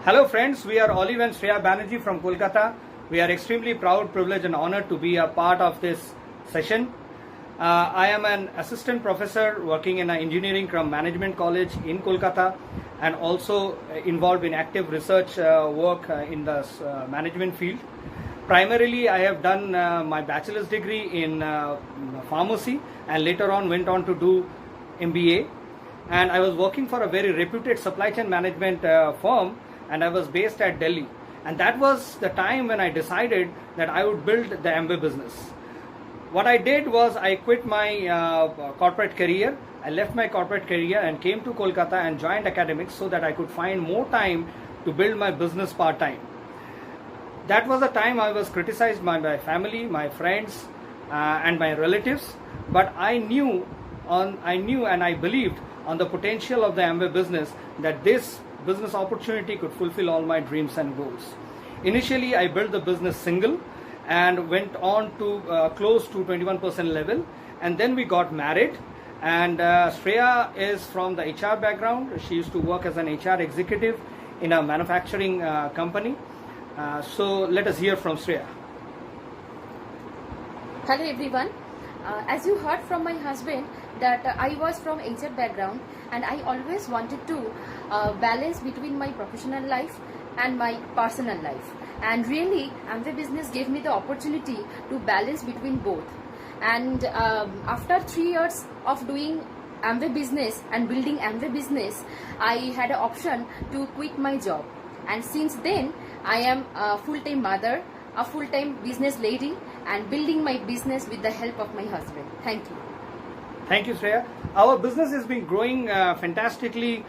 Hello friends, we are Olive and Shreya Banerjee from Kolkata. We are extremely proud, privileged and honored to be a part of this session. I am an assistant professor working in an engineering cum management college in Kolkata and also involved in active research work in the management field. Primarily, I have done my bachelor's degree in pharmacy and later on went on to do MBA. And I was working for a very reputed supply chain management firm, and I was based at Delhi. And that was the time when I decided that I would build the Amway business. What I did was I quit my corporate career. I left my corporate career and came to Kolkata and joined academics so that I could find more time to build my business part-time. That was the time I was criticized by my family, my friends, and my relatives. But I knew and I believed on the potential of the Amway business, that this business opportunity could fulfill all my dreams and goals. Initially, I built the business single and went on to close to 21% level, and then we got married. And Shreya is from the HR background. She used to work as an HR executive in a manufacturing company. So let us hear from Shreya. Hello everyone. As you heard from my husband that I was from HR background, and I always wanted to balance between my professional life and my personal life, and really Amway business gave me the opportunity to balance between both. And after 3 years of doing Amway business and building Amway business, I had an option to quit my job, and since then I am a full-time mother, a full-time business lady, and building my business with the help of my husband. Thank you. Thank you, Shreya. Our business has been growing fantastically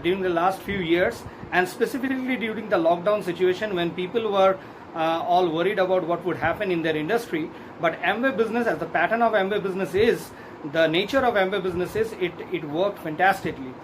during the last few years, and specifically during the lockdown situation when people were all worried about what would happen in their industry. But Amway business, as the pattern of Amway business is, the nature of Amway business is, it worked fantastically.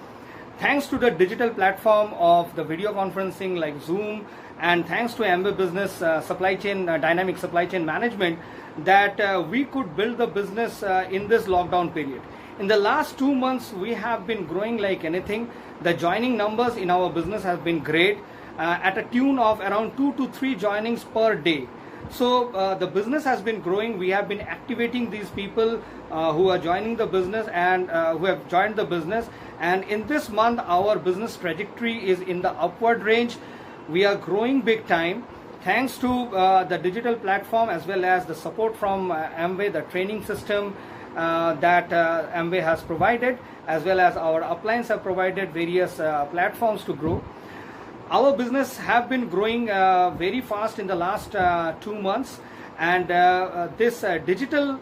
Thanks to the digital platform of the video conferencing like Zoom, and thanks to Amway business supply chain, dynamic supply chain management, that we could build the business in this lockdown period. In the last 2 months, we have been growing like anything. The joining numbers in our business have been great, at a tune of around 2 to 3 joinings per day. So the business has been growing. We have been activating these people who are joining the business and who have joined the business. And in this month, our business trajectory is in the upward range. We are growing big time. Thanks to the digital platform as well as the support from Amway, the training system that Amway has provided, as well as our uplines have provided various platforms to grow. Our business have been growing very fast in the last 2 months, and this digital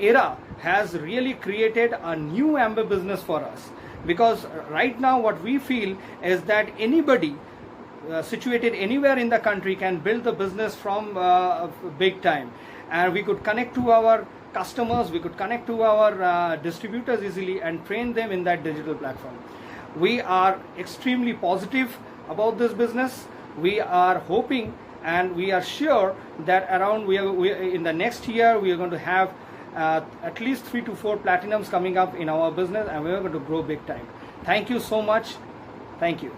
era has really created a new Amway business for us, because right now what we feel is that anybody situated anywhere in the country can build the business from big time, and we could connect to our customers, we could connect to our distributors easily and train them in that digital platform. We are extremely positive about this business. We are hoping and we are sure that around in the next year we are going to have at least 3 to 4 platinums coming up in our business, and we are going to grow big time. Thank you so much. Thank you.